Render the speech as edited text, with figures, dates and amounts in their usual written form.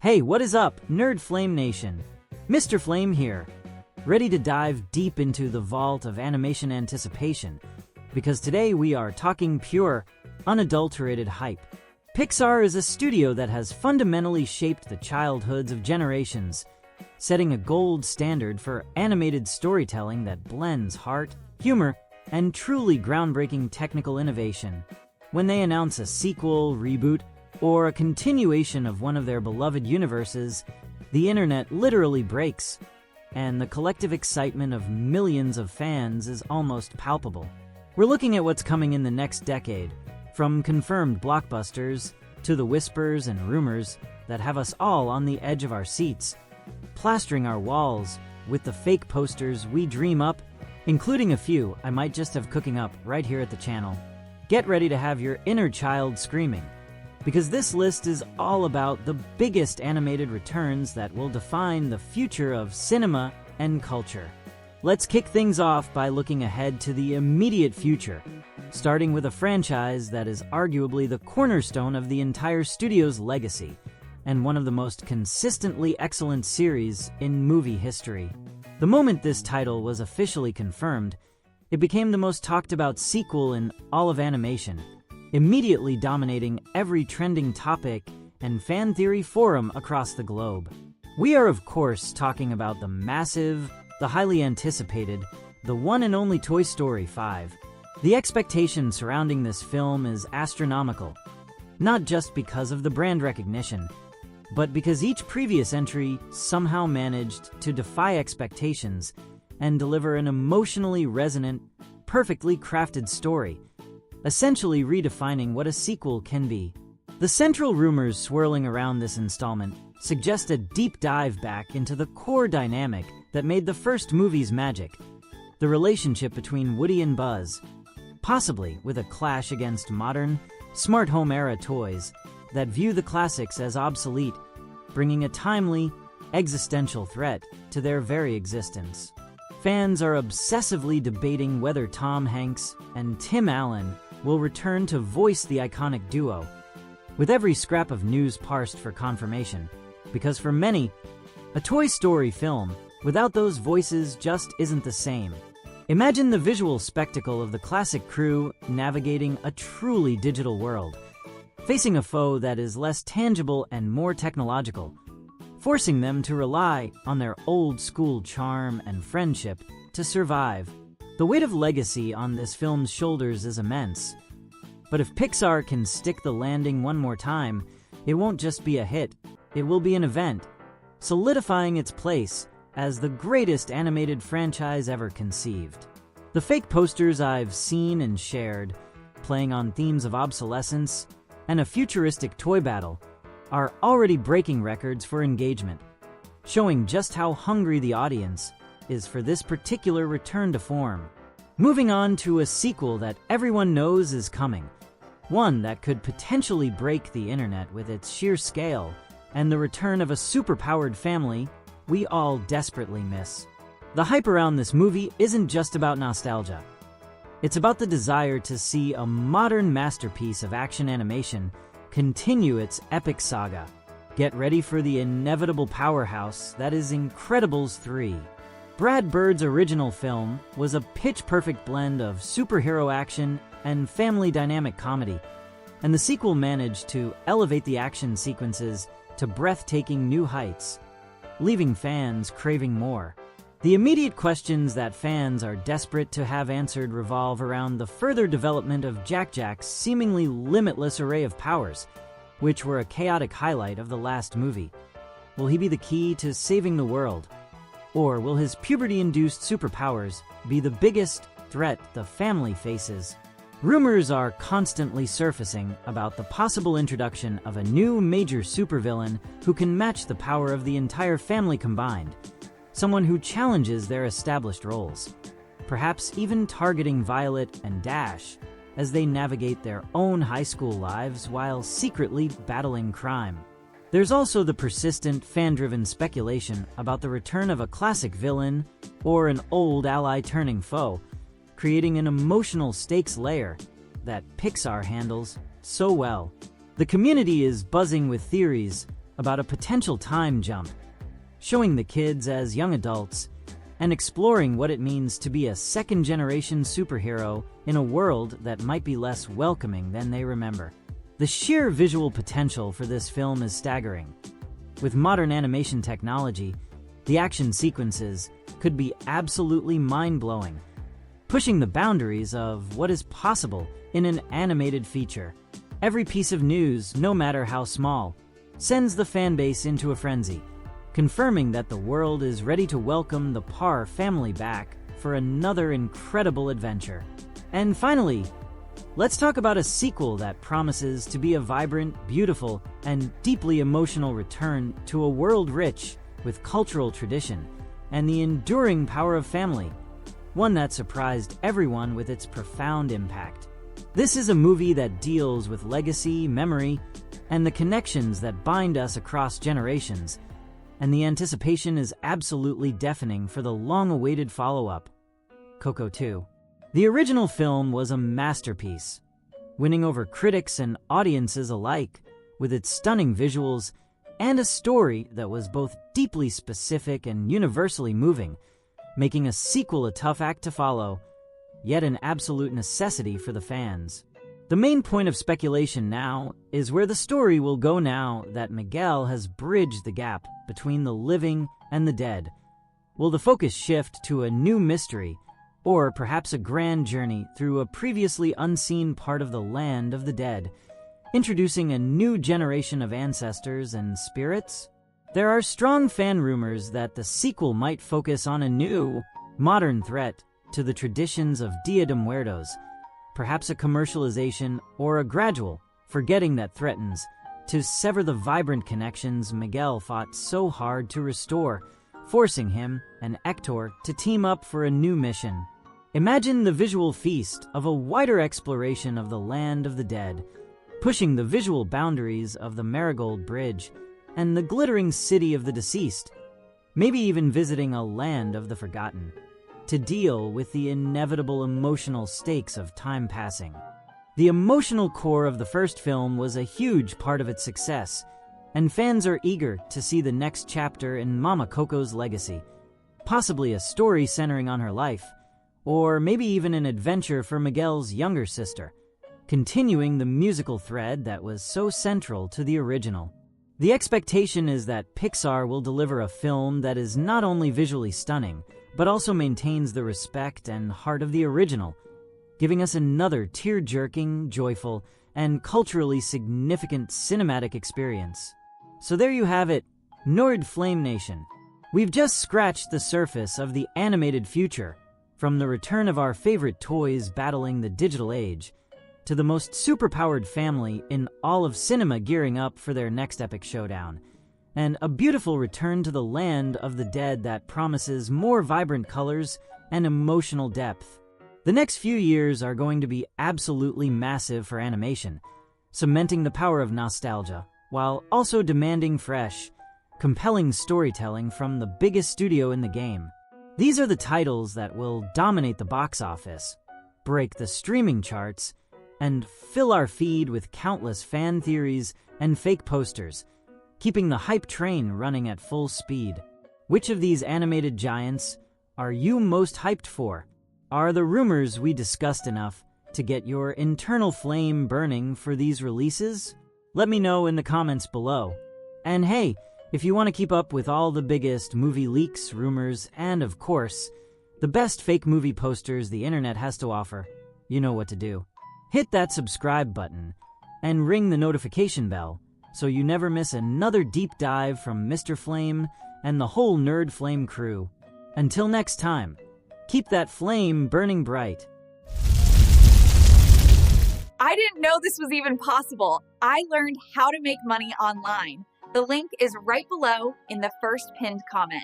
Hey, what is up, Nerd Flame Nation? Mr. Flame here, ready to dive deep into the vault of animation anticipation, because today we are talking pure, unadulterated hype. Pixar is a studio that has fundamentally shaped the childhoods of generations, setting a gold standard for animated storytelling that blends heart, humor, and truly groundbreaking technical innovation. When they announce a sequel, reboot, or a continuation of one of their beloved universes, the internet literally breaks, and the collective excitement of millions of fans is almost palpable. We're looking at what's coming in the next decade, from confirmed blockbusters to the whispers and rumors that have us all on the edge of our seats, plastering our walls with the fake posters we dream up, including a few I might just have cooking up right here at the channel. Get ready to have your inner child screaming, because this list is all about the biggest animated returns that will define the future of cinema and culture. Let's kick things off by looking ahead to the immediate future, starting with a franchise that is arguably the cornerstone of the entire studio's legacy, and one of the most consistently excellent series in movie history. The moment this title was officially confirmed, it became the most talked about sequel in all of animation, immediately dominating every trending topic and fan theory forum across the globe. We are, of course, talking about the massive, the highly anticipated, the one and only Toy Story 5. The expectation surrounding this film is astronomical, not just because of the brand recognition, but because each previous entry somehow managed to defy expectations and deliver an emotionally resonant, perfectly crafted story, essentially redefining what a sequel can be. The central rumors swirling around this installment suggest a deep dive back into the core dynamic that made the first movie's magic, the relationship between Woody and Buzz, possibly with a clash against modern, smart home era toys that view the classics as obsolete, bringing a timely, existential threat to their very existence. Fans are obsessively debating whether Tom Hanks and Tim Allen will return to voice the iconic duo, with every scrap of news parsed for confirmation, because for many, a Toy Story film without those voices just isn't the same. Imagine the visual spectacle of the classic crew navigating a truly digital world, facing a foe that is less tangible and more technological, forcing them to rely on their old-school charm and friendship to survive. The weight of legacy on this film's shoulders is immense, but if Pixar can stick the landing one more time, it won't just be a hit, it will be an event, solidifying its place as the greatest animated franchise ever conceived. The fake posters I've seen and shared, playing on themes of obsolescence and a futuristic toy battle, are already breaking records for engagement, showing just how hungry the audience is for this particular return to form. Moving on to a sequel that everyone knows is coming, one that could potentially break the internet with its sheer scale and the return of a superpowered family we all desperately miss. The hype around this movie isn't just about nostalgia. It's about the desire to see a modern masterpiece of action animation continue its epic saga. Get ready for the inevitable powerhouse that is Incredibles 3. Brad Bird's original film was a pitch-perfect blend of superhero action and family dynamic comedy, and the sequel managed to elevate the action sequences to breathtaking new heights, leaving fans craving more. The immediate questions that fans are desperate to have answered revolve around the further development of Jack-Jack's seemingly limitless array of powers, which were a chaotic highlight of the last movie. Will he be the key to saving the world? Or will his puberty-induced superpowers be the biggest threat the family faces? Rumors are constantly surfacing about the possible introduction of a new major supervillain who can match the power of the entire family combined, someone who challenges their established roles, perhaps even targeting Violet and Dash as they navigate their own high school lives while secretly battling crime. There's also the persistent, fan-driven speculation about the return of a classic villain or an old ally turning foe, creating an emotional stakes layer that Pixar handles so well. The community is buzzing with theories about a potential time jump, showing the kids as young adults and exploring what it means to be a second-generation superhero in a world that might be less welcoming than they remember. The sheer visual potential for this film is staggering. With modern animation technology, the action sequences could be absolutely mind-blowing, pushing the boundaries of what is possible in an animated feature. Every piece of news, no matter how small, sends the fanbase into a frenzy, confirming that the world is ready to welcome the Parr family back for another incredible adventure. And finally, let's talk about a sequel that promises to be a vibrant, beautiful, and deeply emotional return to a world rich with cultural tradition and the enduring power of family, one that surprised everyone with its profound impact. This is a movie that deals with legacy, memory, and the connections that bind us across generations, and the anticipation is absolutely deafening for the long-awaited follow-up, Coco 2. The original film was a masterpiece, winning over critics and audiences alike with its stunning visuals and a story that was both deeply specific and universally moving, making a sequel a tough act to follow, yet an absolute necessity for the fans. The main point of speculation now is where the story will go now that Miguel has bridged the gap between the living and the dead. Will the focus shift to a new mystery, or perhaps a grand journey through a previously unseen part of the land of the dead, introducing a new generation of ancestors and spirits? There are strong fan rumors that the sequel might focus on a new, modern threat to the traditions of Dia de Muertos, perhaps a commercialization or a gradual forgetting that threatens to sever the vibrant connections Miguel fought so hard to restore, forcing him and Hector to team up for a new mission. Imagine the visual feast of a wider exploration of the land of the dead, pushing the visual boundaries of the Marigold Bridge and the glittering city of the deceased, maybe even visiting a land of the forgotten, to deal with the inevitable emotional stakes of time passing. The emotional core of the first film was a huge part of its success, and fans are eager to see the next chapter in Mama Coco's legacy, possibly a story centering on her life, or maybe even an adventure for Miguel's younger sister, continuing the musical thread that was so central to the original. The expectation is that Pixar will deliver a film that is not only visually stunning, but also maintains the respect and heart of the original, giving us another tear-jerking, joyful, and culturally significant cinematic experience. So there you have it, Nord Flame Nation. We've just scratched the surface of the animated future, from the return of our favorite toys battling the digital age, to the most superpowered family in all of cinema gearing up for their next epic showdown, and a beautiful return to the land of the dead that promises more vibrant colors and emotional depth. The next few years are going to be absolutely massive for animation, cementing the power of nostalgia, while also demanding fresh, compelling storytelling from the biggest studio in the game. These are the titles that will dominate the box office, break the streaming charts, and fill our feed with countless fan theories and fake posters, keeping the hype train running at full speed. Which of these animated giants are you most hyped for? Are the rumors we discussed enough to get your internal flame burning for these releases? Let me know in the comments below. And hey, if you want to keep up with all the biggest movie leaks, rumors, and of course, the best fake movie posters the internet has to offer, you know what to do. Hit that subscribe button and ring the notification bell so you never miss another deep dive from Mr. Flame and the whole Nerd Flame crew. Until next time, keep that flame burning bright. I didn't know this was even possible. I learned how to make money online. The link is right below in the first pinned comment.